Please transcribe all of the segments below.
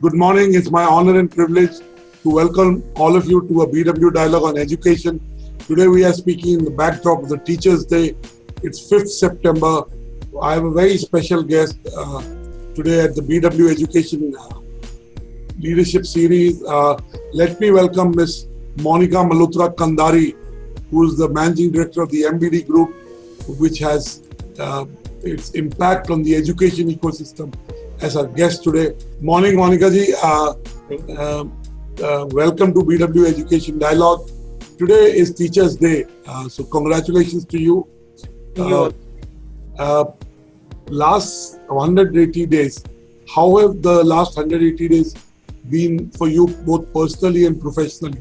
Good morning. It's my honor and privilege to welcome all of you to a BW Dialogue on Education. Today we are speaking in the backdrop of the Teachers' Day. It's 5th September. I have a very special guest today at the BW Education Leadership Series. Let me welcome Ms. Malhotra Kandhari, who is the Managing Director of the MBD Group, which has its impact on the education ecosystem, as our guest today. Morning, Monica ji. Welcome to BW Education Dialogue. Today is Teachers' Day, so congratulations to you. Last 180 days, how have the last 180 days been for you, both personally and professionally?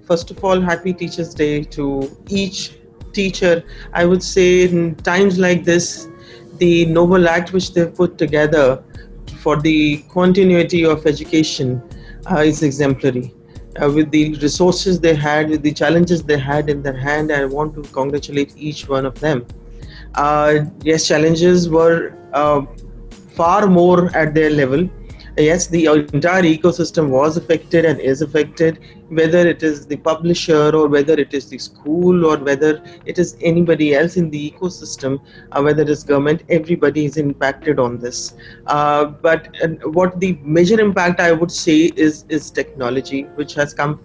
First of all, happy Teachers' Day to each teacher. I would say in times like this, the noble act which they've put together for the continuity of education is exemplary. With the resources they had, with the challenges they had in their hand, I want to congratulate each one of them. Yes, challenges were far more at their level. Yes, the entire ecosystem was affected and is affected, whether it is the publisher or whether it is the school or whether it is anybody else in the ecosystem, whether it is government, everybody is impacted on this. But what the major impact I would say is technology, which has come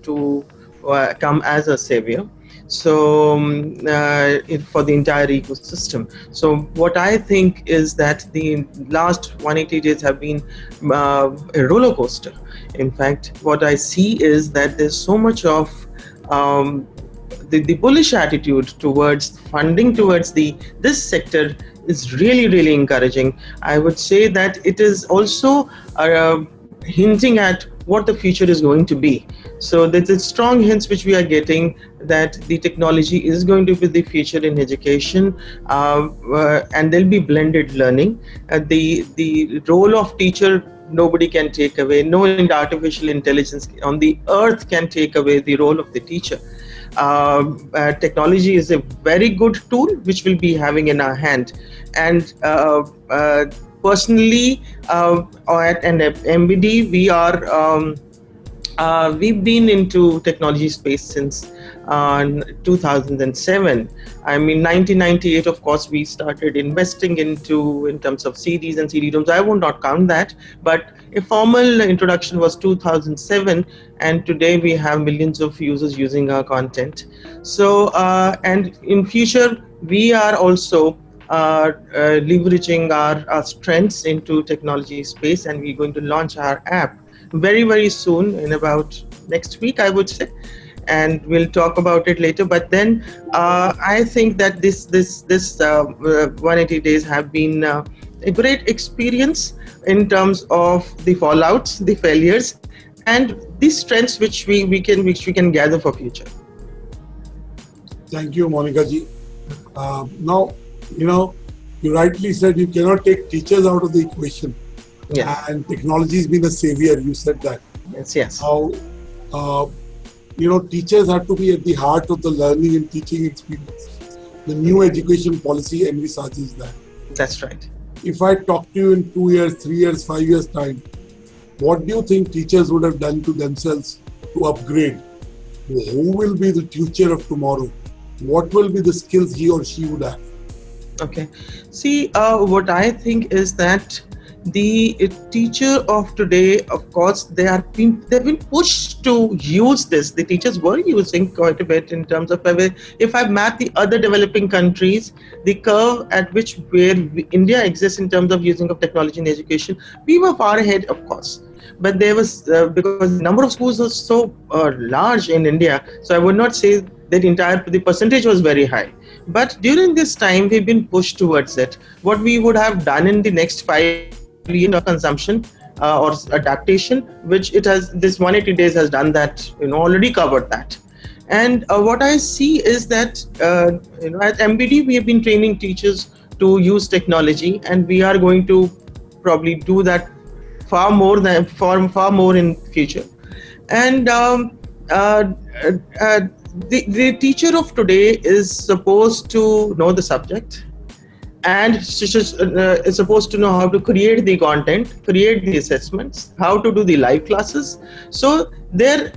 as a savior. So for the entire ecosystem. So what I think is that the last 180 days have been a roller coaster. In fact, what I see is that there's so much of the bullish attitude towards funding towards this sector is really encouraging. I would say that it is also hinting at what the future is going to be. So there's a strong hints which we are getting that the technology is going to be the future in education, and there'll be blended learning. The role of teacher nobody can take away. No artificial intelligence on the earth can take away the role of the teacher. Technology is a very good tool which we'll be having in our hand, and personally, at MBD, we've been into technology space since 2007. I mean, 1998, of course, we started investing in terms of CDs and CD-ROMs. I would not count that, but a formal introduction was 2007, and today we have millions of users using our content. So, and in future, we are also leveraging our strengths into technology space, and we're going to launch our app very soon, in about next week, I would say, and we'll talk about it later. But then I think that this 180 days have been a great experience in terms of the fallouts, the failures, and the strengths which we can gather for future. Thank you, Monica ji. Now, you rightly said you cannot take teachers out of the equation. Yes. And technology has been a savior. You said that. Yes. How, teachers have to be at the heart of the learning and teaching experience. The new education policy envisages that. That's right. If I talk to you in 2 years, 3 years, 5 years time, what do you think teachers would have done to themselves to upgrade? Who will be the teacher of tomorrow? What will be the skills he or she would have? Okay. See, what I think is that the teacher of today, of course, they've been pushed to use this. The teachers were using quite a bit in terms of, if I map the other developing countries, the curve at which where India exists in terms of using of technology in education, we were far ahead, of course. But there was, because the number of schools was so large in India, so I would not say that the percentage was very high. But during this time, we've been pushed towards it. What we would have done in the next 5 years of consumption or adaptation, which this 180 days has done that, already covered that. And what I see is that, at MBD, we have been training teachers to use technology, and we are going to probably do that far more in future. And the teacher of today is supposed to know the subject and teachers is supposed to know how to create the content, create the assessments, how to do the live classes. So their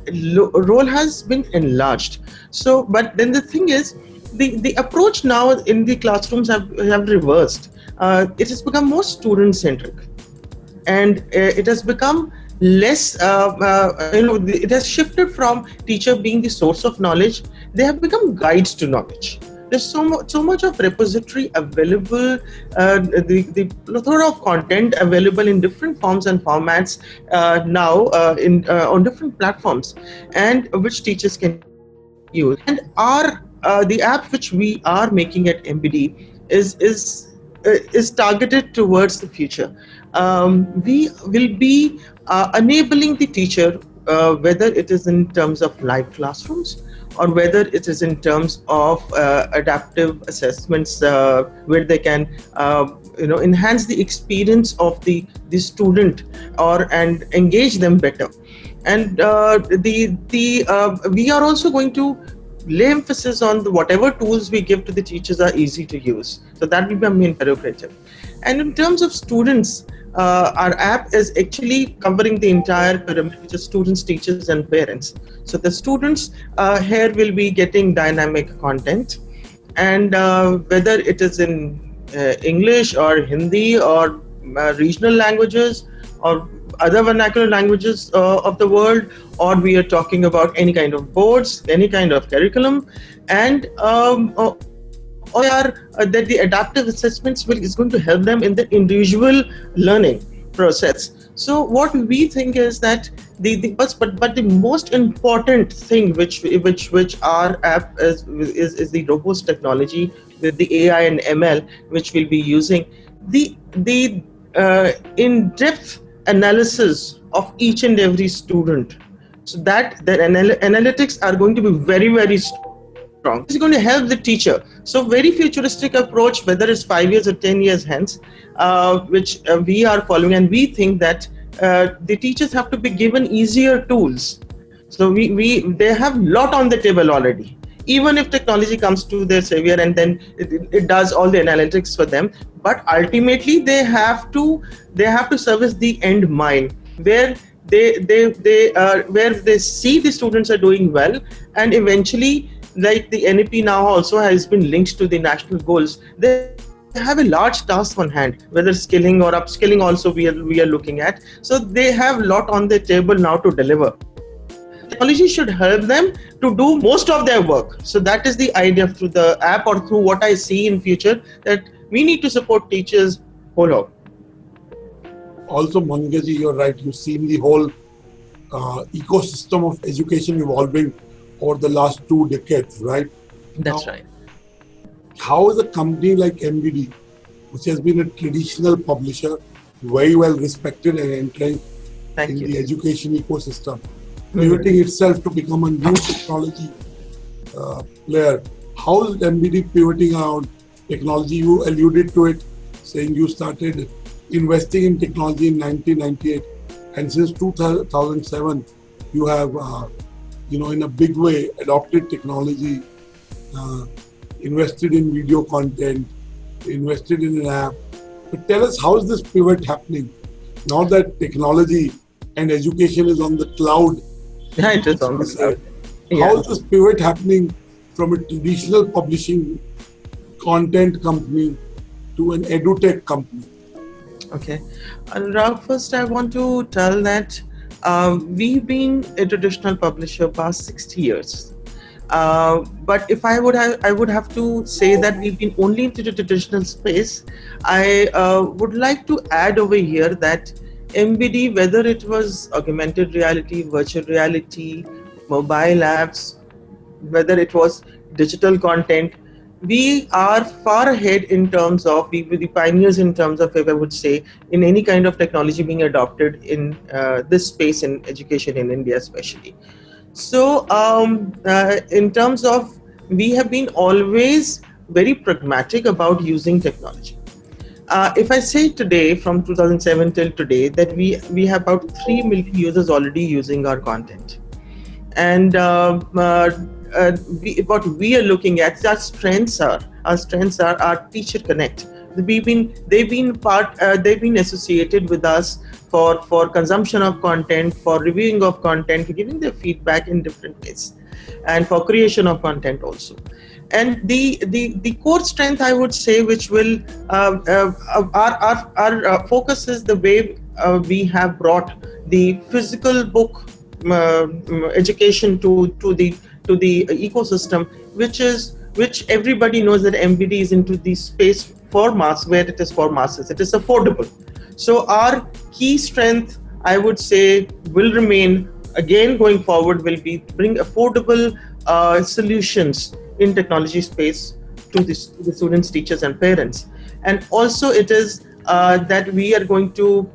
role has been enlarged. So, but then the thing is, the approach now in the classrooms have reversed. It has become more student centric, and it has become less it has shifted from teacher being the source of knowledge. They have become guides to knowledge. There's so much of repository available, the plethora of content available in different forms and formats now in on different platforms, and which teachers can use. And our the app which we are making at MBD is targeted towards the future. We will be enabling the teacher, whether it is in terms of live classrooms or whether it is in terms of adaptive assessments, where they can enhance the experience of the student and engage them better. And we are also going to lay emphasis on whatever tools we give to the teachers are easy to use. So that will be our main prerogative. And in terms of students, our app is actually covering the entire pyramid, which is students, teachers, and parents. So the students here will be getting dynamic content, and whether it is in English or Hindi or regional languages or other vernacular languages of the world, or we are talking about any kind of boards, any kind of curriculum, and or they are that the adaptive assessments is going to help them in the individual learning process. So what we think is that but the most important thing which our app is the robust technology with the AI and ML, which we'll be using, the in-depth analysis of each and every student, so that the analytics are going to be very, very strong. It's going to help the teacher. So very futuristic approach, whether it's 5 years or 10 years hence, which we are following, and we think that the teachers have to be given easier tools. So they have a lot on the table already. Even if technology comes to their savior and then it does all the analytics for them, but ultimately they have to service the end mind, where where they see the students are doing well, and eventually, like the NEP now also has been linked to the national goals, they have a large task on hand, whether skilling or upskilling also we are looking at. So they have a lot on the table now to deliver. Technology should help them to do most of their work. So that is the idea through the app, or through what I see in future, that we need to support teachers whole out. Also, Mangaji, you're right. You've seen the whole ecosystem of education evolving over the last 2 decades, right? That's right. How is a company like MBD, which has been a traditional publisher, very well respected and entrenched in the education ecosystem, pivoting itself to become a new technology player? How is MBD pivoting around technology? You alluded to it, saying you started investing in technology in 1998, and since 2007, you have, in a big way, adopted technology, invested in video content, invested in an app. But tell us, how is this pivot happening now that technology and education is on the cloud? Yeah, it is on the cloud. Yeah. How is this pivot happening from a traditional publishing content company to an edutech company? Okay. Annurag, first I want to tell that we've been a traditional publisher past 60 years. But if I would have to say that we've been only into the traditional space, I would like to add over here that MBD, whether it was augmented reality, virtual reality, mobile apps, whether it was digital content, we are far ahead in terms of, we were the pioneers in terms of, if I would say, in any kind of technology being adopted in this space in education in India especially. So in terms of, we have been always very pragmatic about using technology. If I say today, from 2007 till today, that we have about 3 million users already using our content. And what we are looking at, our strengths are our teacher connect, They've been associated with us for consumption of content, for reviewing of content, for giving their feedback in different ways, and for creation of content also. And the core strength, I would say, which will our focus is the way we have brought the physical book education to the ecosystem, which everybody knows that MBD is into the space for mass, where it is for masses, it is affordable. So our key strength, I would say, will remain again going forward, will be to bring affordable solutions in technology space to the students, teachers, and parents. And also it is that we are going to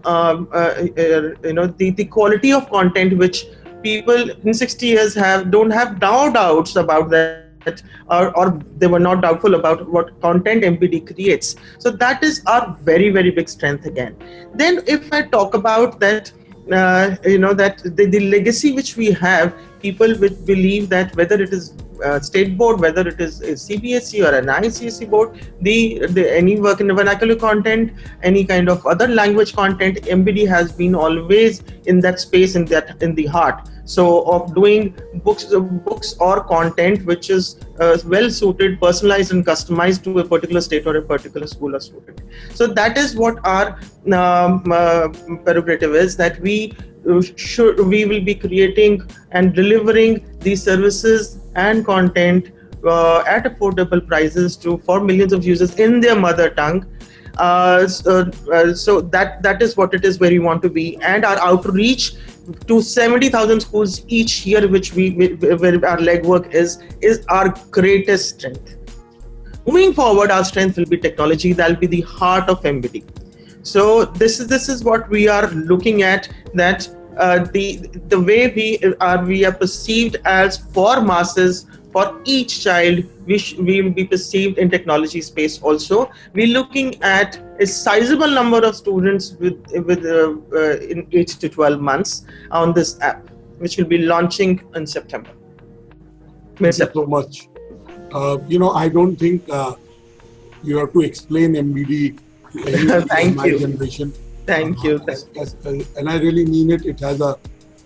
the quality of content which people in 60 years don't have no doubts about that, or they were not doubtful about what content MBD creates. So that is our very, very big strength again. Then if I talk about that, that the legacy which we have, people which believe that whether it is state board, whether it is a CBSE or an ICSE board, the any work in the vernacular content, any kind of other language content, MBD has been always in that space, in the heart. So of doing books or content which is well suited, personalized, and customized to a particular state or a particular school or student. So that is what our prerogative is, that we will be creating and delivering these services and content at affordable prices for millions of users in their mother tongue. So that is what it is, where we want to be, and our outreach to 70,000 schools each year, where our legwork is our greatest strength. Moving forward, our strength will be technology. That'll be the heart of MBD. So this is what we are looking at, that the way we are perceived as for masses, for each child, we will be perceived in technology space also. We're looking at a sizable number of students with in 8 to 12 months on this app, which will be launching in September. Thank you so much. I don't think you have to explain MBD to anyone in my generation. Thank you. And I really mean it. It has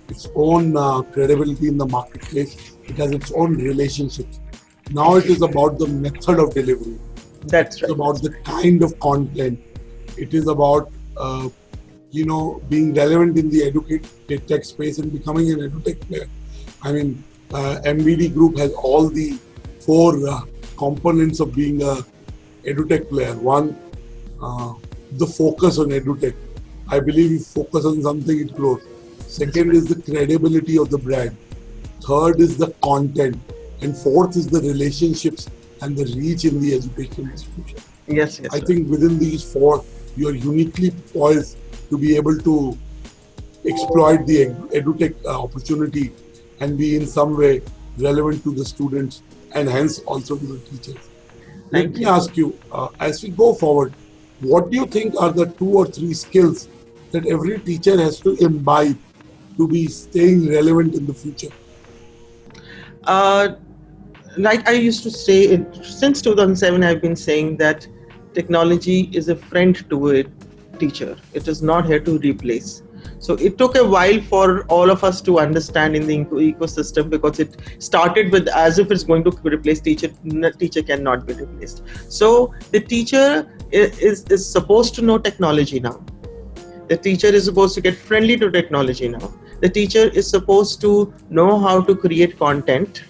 its own credibility in the marketplace. It has its own relationships. Now it is about the method of delivery. That's right. It's about the kind of content. It is about being relevant in the EdTech space and becoming an EdTech player. I mean, MBD Group has all the 4 components of being a EdTech player. One, the focus on EdTech. I believe if you focus on something, it grows. Second is the credibility of the brand. Third is the content. And fourth is the relationships and the reach in the education institution. Yes. I think within these 4, you are uniquely poised to be able to exploit the EdTech opportunity and be in some way relevant to the students and hence also to the teachers. Let me ask you, as we go forward, what do you think are the 2 or 3 skills that every teacher has to imbibe to be staying relevant in the future? Like I used to say, since 2007, I've been saying that technology is a friend to a teacher. It is not here to replace. So it took a while for all of us to understand in the ecosystem, because it started with as if it's going to replace teacher. Teacher cannot be replaced. So the teacher is supposed to know technology now. The teacher is supposed to get friendly to technology now. The teacher is supposed to know how to create content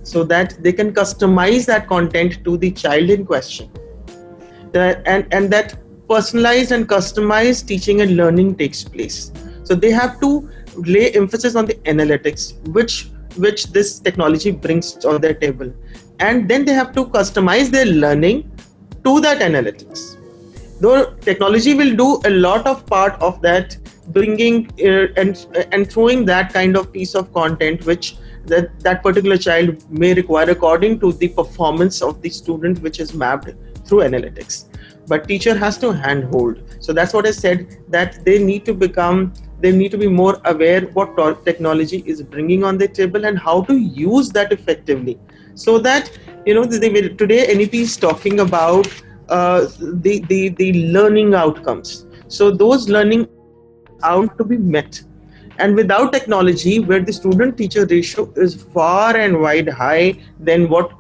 so that they can customize that content to the child in question. And that personalized and customized teaching and learning takes place. So they have to lay emphasis on the analytics, which this technology brings on their table. And then they have to customize their learning to that analytics. Though technology will do a lot of part of that, bringing and throwing that kind of piece of content which that particular child may require according to the performance of the student, which is mapped through analytics. But teacher has to handhold. So that's what I said, that they need to be more aware what technology is bringing on the table and how to use that effectively. So that, today NEP is talking about the learning outcomes. So those learning outcomes are to be met. And without technology, where the student teacher ratio is far and wide high than what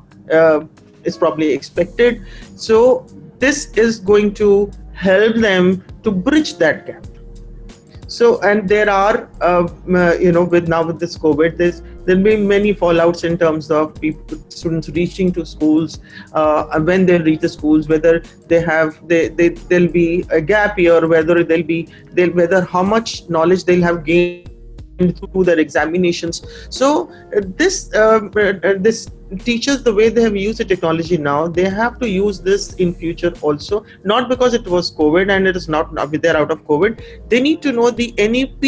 is probably expected, so this is going to help them to bridge that gap. So, and there are with now with this COVID, there'll be many fallouts in terms of people, students reaching to schools, and when they reach the schools, whether there'll be a gap year, whether whether how much knowledge they'll have gained through their examinations. So this teachers, the way they have used the technology now, they have to use this in future also, not because it was COVID and it is not they're out of COVID. They need to know the NEP,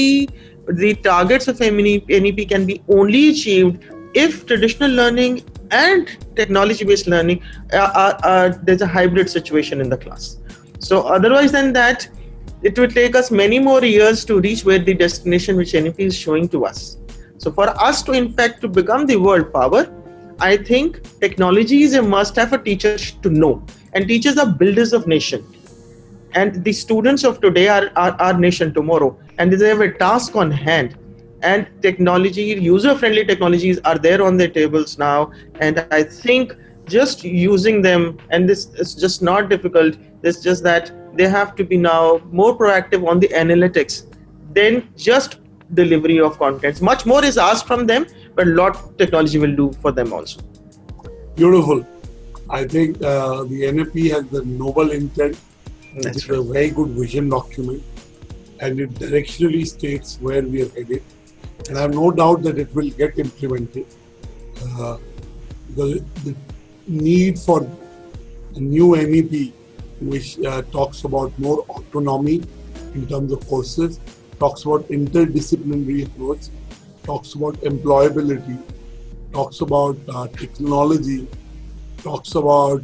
the targets of NEP can be only achieved if traditional learning and technology based learning there's a hybrid situation in the class. So otherwise than that, it will take us many more years to reach where the destination which NEP is showing to us. So for us to in fact to become the world power, I think technology is a must-have for teachers to know. And teachers are builders of nation. And the students of today are our nation tomorrow. And they have a task on hand. And technology, user-friendly technologies are there on their tables now. And I think just using them, and this is just not difficult, it's just that they have to be now more proactive on the analytics than just delivery of contents. Much more is asked from them, but a lot technology will do for them also. Beautiful. I think the NFP has the noble intent. It's a very good vision document, and it directionally states where we are headed. And I have no doubt that it will get implemented. Because the need for a new NEP, which talks about more autonomy in terms of courses, talks about interdisciplinary approach, talks about employability, talks about technology, talks about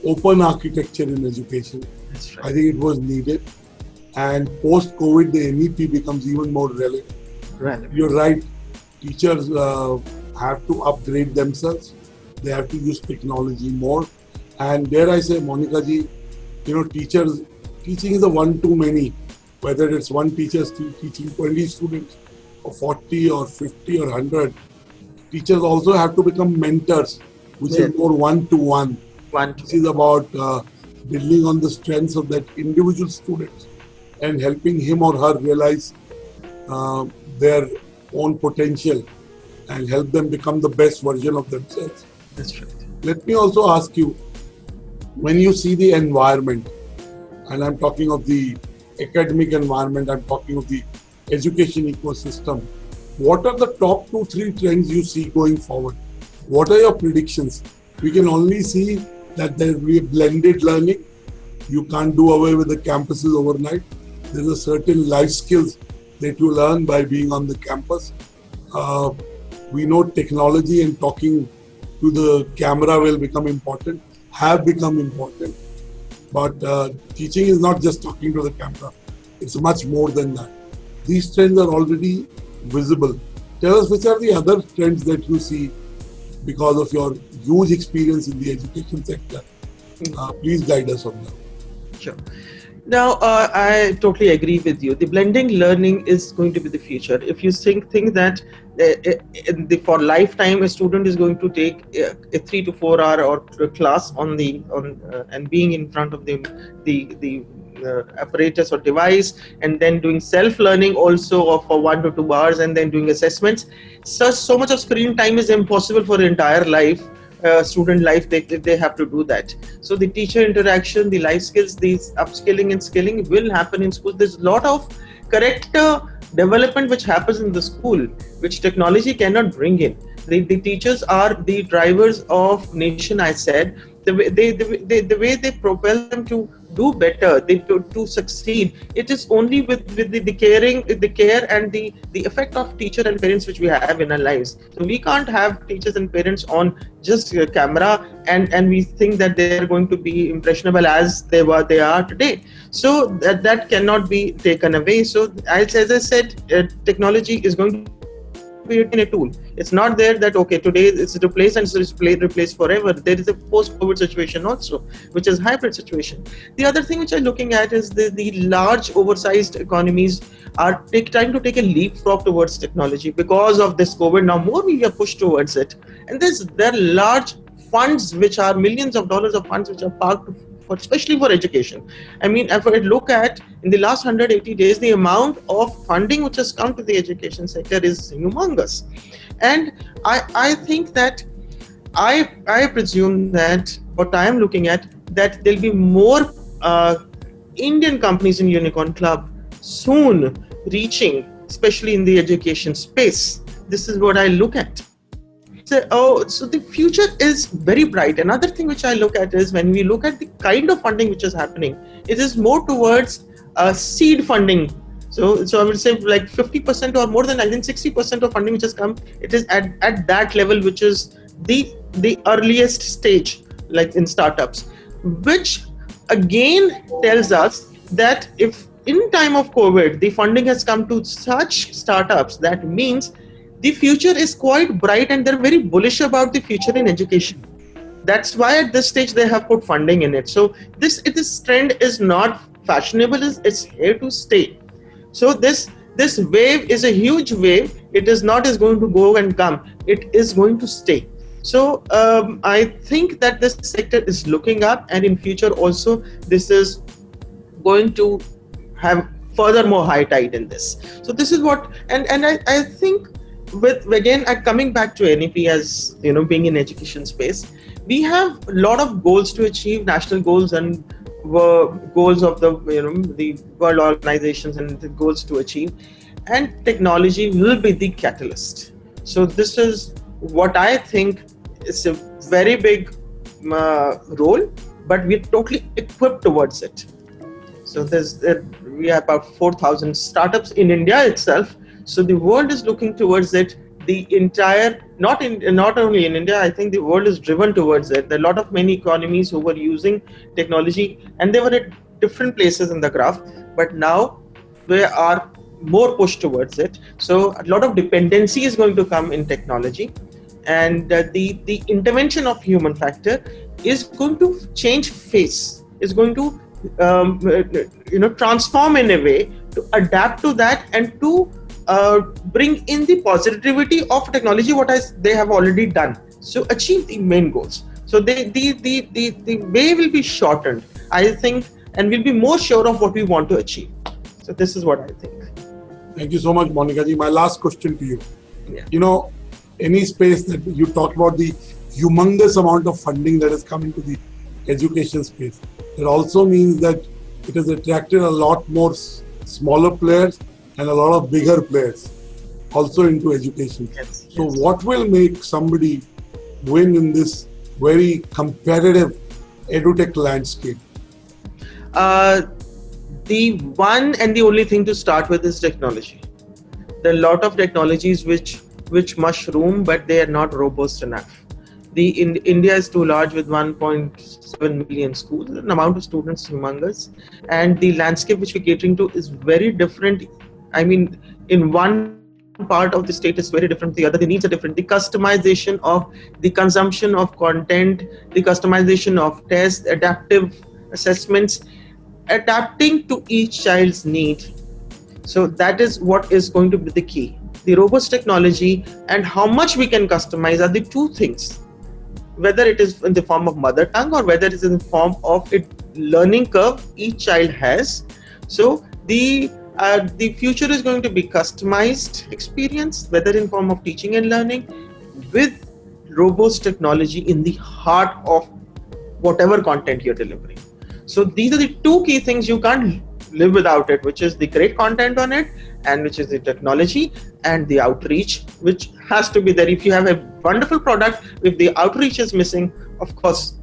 open architecture in education. That's right. I think it was needed. And post-COVID, the NEP becomes even more relevant. You're right. Teachers have to upgrade themselves. They have to use technology more. And dare I say, Monica ji, teaching is a one too many. Whether it's one teacher teaching 20 students, or 40 or 50 or 100, teachers also have to become mentors, which is more one-to-one. This is about building on the strengths of that individual student and helping him or her realize their own potential and help them become the best version of themselves. That's right. Let me also ask you, when you see the environment, and I'm talking of the academic environment, I'm talking of the education ecosystem, what are the top 2-3 trends you see going forward? What are your predictions? We can only see that there will be a blended learning. You can't do away with the campuses overnight. There's a certain life skills that you learn by being on the campus. We know technology and talking to the camera will become important, have become important. But teaching is not just talking to the camera. It's much more than that. These trends are already visible. Tell us which are the other trends that you see because of your huge experience in the education sector. Please guide us on that. Sure. Now, I totally agree with you. The blending learning is going to be the future. If you think that for lifetime, a student is going to take a 3 to 4 hour or class and being in front of the apparatus or device, and then doing self-learning also for 1 to 2 hours, and then doing assessments. So much of screen time is impossible for the entire life. Student life, they have to do that. So the teacher interaction, the life skills, these upskilling and skilling will happen in schools. There's a lot of character development which happens in the school, which technology cannot bring in. The teachers are the drivers of nation, I said. The way they propel them to do better, to succeed, it is only with the care and the effect of teacher and parents which we have in our lives. So we can't have teachers and parents on just camera and we think that they are going to be impressionable as they are today. So that cannot be taken away. So as I said, technology is going to be creating a tool. It's not there that, okay, today it's replaced and it's replaced forever. There is a post-COVID situation also, which is hybrid situation. The other thing which I'm looking at is the large oversized economies are trying to take a leapfrog towards technology because of this COVID. Now more we are pushed towards it. And there are large funds which are millions of dollars of funds which are parked especially for education. I mean, if I look at in the last 180 days, the amount of funding which has come to the education sector is humongous. And I think that I presume that what I am looking at, that there'll be more Indian companies in Unicorn Club soon reaching, especially in the education space. This is what I look at. So the future is very bright. Another thing which I look at is when we look at the kind of funding which is happening, it is more towards seed funding. So I would say like 50% or more than, I think 60% of funding which has come, it is at that level, which is the earliest stage, like in startups, which again tells us that if in time of COVID, the funding has come to such startups, that means the future is quite bright and they're very bullish about the future in education. That's why at this stage they have put funding in it. So this trend is not fashionable, it's here to stay. So this wave is a huge wave. It is not is going to go and come. It is going to stay. So I think that this sector is looking up, and in future also this is going to have furthermore high tide in this. So this is what, and I think with, again, coming back to NEP, as you know, being in education space, we have a lot of goals to achieve, national goals and goals of the world organizations and the goals to achieve, and technology will be the catalyst. So this is what I think is a very big role, but we're totally equipped towards it. So we have about 4,000 startups in India itself. So the world is looking towards it. The entire, not only in India, I think the world is driven towards it. There are a lot of many economies who were using technology and they were at different places in the graph, but now they are more pushed towards it. So a lot of dependency is going to come in technology, and the intervention of human factor is going to change face, is going to transform in a way to adapt to that and to bring in the positivity of technology, they have already done. So achieve the main goals. So the way will be shortened, I think, and we'll be more sure of what we want to achieve. So this is what I think. Thank you so much, Monica ji. My last question to you. Yeah. Any space that you talk about the humongous amount of funding that has come into the education space, it also means that it has attracted a lot more smaller players and a lot of bigger players also into education. Yes, so yes. What will make somebody win in this very competitive edutech landscape? The one and the only thing to start with is technology. There are a lot of technologies which mushroom, but they are not robust enough. India is too large with 1.7 million schools. The amount of students is humongous, and the landscape which we're catering to is very different. I mean, in one part of the state is very different, the other, the needs are different. The customization of the consumption of content, the customization of tests, adaptive assessments, adapting to each child's need. So that is what is going to be the key. The robust technology and how much we can customize are the two things. Whether it is in the form of mother tongue or whether it is in the form of a learning curve each child has. So the future is going to be customized experience, whether in form of teaching and learning, with robust technology in the heart of whatever content you're delivering. So these are the two key things. You can't live without it, which is the great content on it, and which is the technology and the outreach, which has to be there. If you have a wonderful product, if the outreach is missing, of course,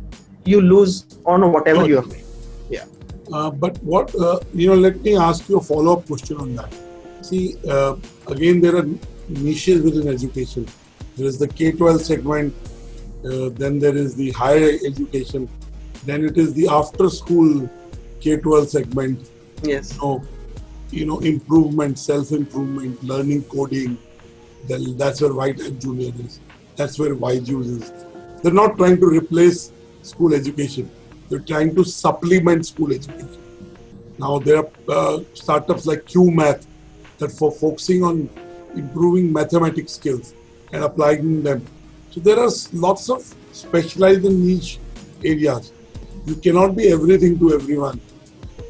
you lose on whatever you have made. Yeah. But what, let me ask you a follow-up question on that. See, again, there are niches within education. There is the K-12 segment, then there is the higher education, then it is the after-school K-12 segment. Yes. So, improvement, self-improvement, learning coding, then that's where White and Junior is. That's where YJUS is. They're not trying to replace school education. They're trying to supplement school education. Now there are startups like QMath that for focusing on improving mathematics skills and applying them. So there are lots of specialized and niche areas. You cannot be everything to everyone.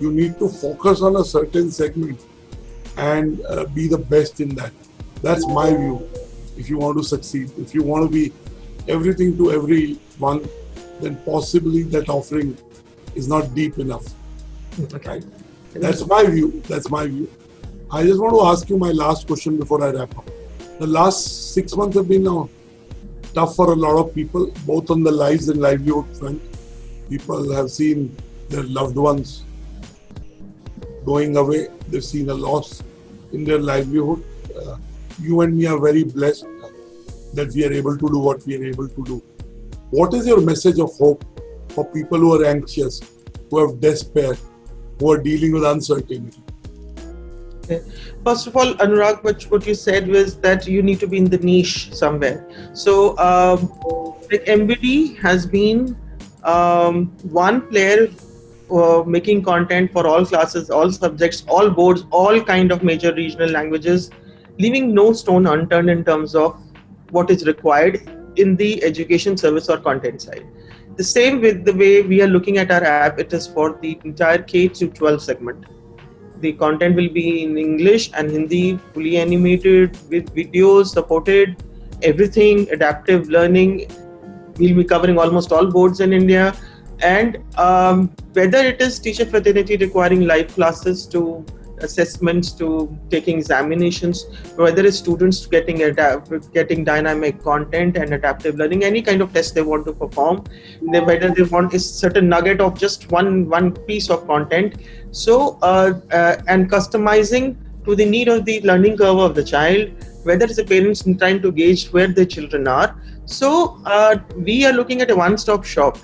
You need to focus on a certain segment and be the best in that. That's my view. If you want to succeed, if you want to be everything to everyone, then possibly that offering is not deep enough. Okay. Right? That's my view. That's my view. I just want to ask you my last question before I wrap up. The last 6 months have been tough for a lot of people, both on the lives and livelihood front. People have seen their loved ones going away. They've seen a loss in their livelihood. You and me are very blessed that we are able to do what we are able to do. What is your message of hope for people who are anxious, who have despair, who are dealing with uncertainty? Okay. First of all, Anurag, what you said was that you need to be in the niche somewhere. So, like MBD has been one player making content for all classes, all subjects, all boards, all kind of major regional languages, leaving no stone unturned in terms of what is required in the education service or content side. The same with the way we are looking at our app, it is for the entire K to 12 segment. The content will be in English and Hindi, fully animated with videos supported, everything, adaptive learning. We'll be covering almost all boards in India. And whether it is teacher fraternity requiring live classes to assessments to taking examinations, whether it's students getting dynamic content and adaptive learning, any kind of test they want to perform, whether they want a certain nugget of just one piece of content. So and customizing to the need of the learning curve of the child, whether it's the parents trying to gauge where their children are. So we are looking at a one-stop shop,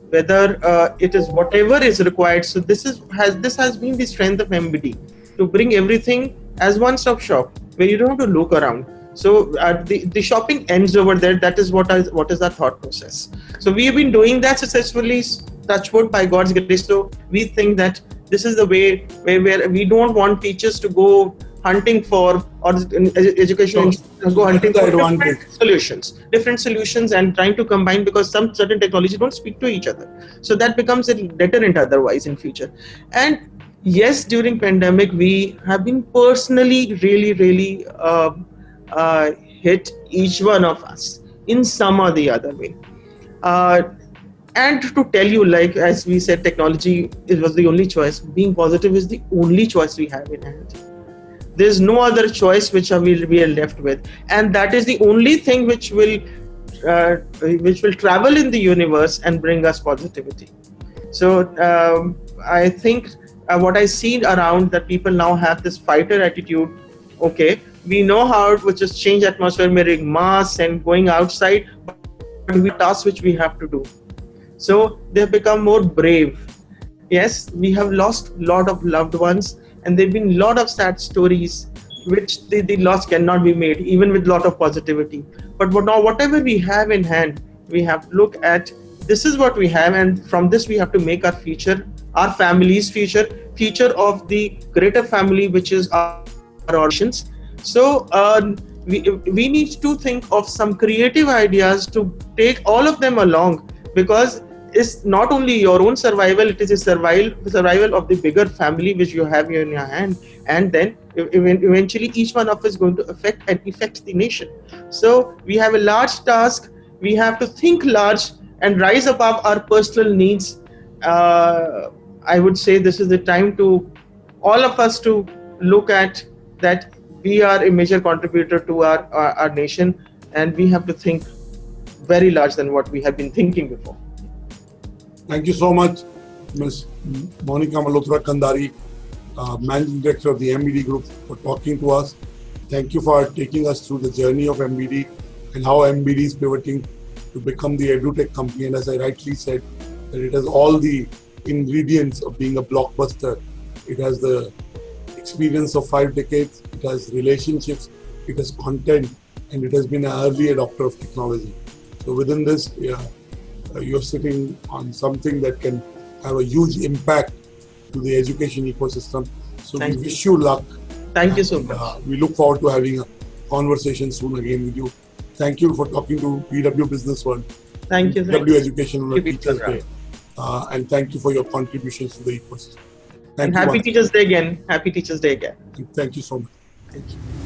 whether it is whatever is required. So this has been the strength of MBD, to bring everything as one-stop shop where you don't have to look around. So the shopping ends over there. That is what is our thought process. So we have been doing that successfully, touch wood, by God's grace. So we think that this is the way where we don't want teachers to go hunting for, or education go hunting for different solutions and trying to combine, because some certain technologies don't speak to each other. So that becomes a deterrent otherwise in future. And yes, during pandemic, we have been personally really hit, each one of us, in some or the other way. And to tell you, like as we said, technology was the only choice. Being positive is the only choice we have in hand. There's no other choice which we are left with, and that is the only thing which will travel in the universe and bring us positivity. So I think what I see around, that people now have this fighter attitude. Okay, we know how to just change atmosphere, wearing masks and going outside, but we tasks which we have to do. So they've become more brave. Yes, we have lost a lot of loved ones, and there have been a lot of sad stories which the loss cannot be made, even with a lot of positivity. But now whatever we have in hand, we have to look at, this is what we have, and from this we have to make our future, our family's future of the greater family, which is our nations. So we need to think of some creative ideas to take all of them along, because it's not only your own survival, it is a survival of the bigger family which you have in your hand, and then eventually each one of us is going to affect the nation. So we have a large task. We have to think large and rise above our personal needs. I would say this is the time to all of us to look at that we are a major contributor to our nation, and we have to think very large than what we have been thinking before. Thank you so much, Ms. Monica Malhotra Kandhari, Managing Director of the MBD Group, for talking to us. Thank you for taking us through the journey of MBD and how MBD is pivoting to become the Edutech company. And as I rightly said, that it has all the ingredients of being a blockbuster. It has the experience of 5 decades, it has relationships, it has content, and it has been an early adopter of technology. So within this, you're sitting on something that can have a huge impact to the education ecosystem. So we wish you luck. Thank you so much. We look forward to having a conversation soon again with you. Thank you for talking to BW Businessworld. Thank you. BW Education on Teachers Day. And thank you for your contributions to the ecosystem. And happy Teachers Day again. Happy Teachers Day again. Thank you so much. Thank you.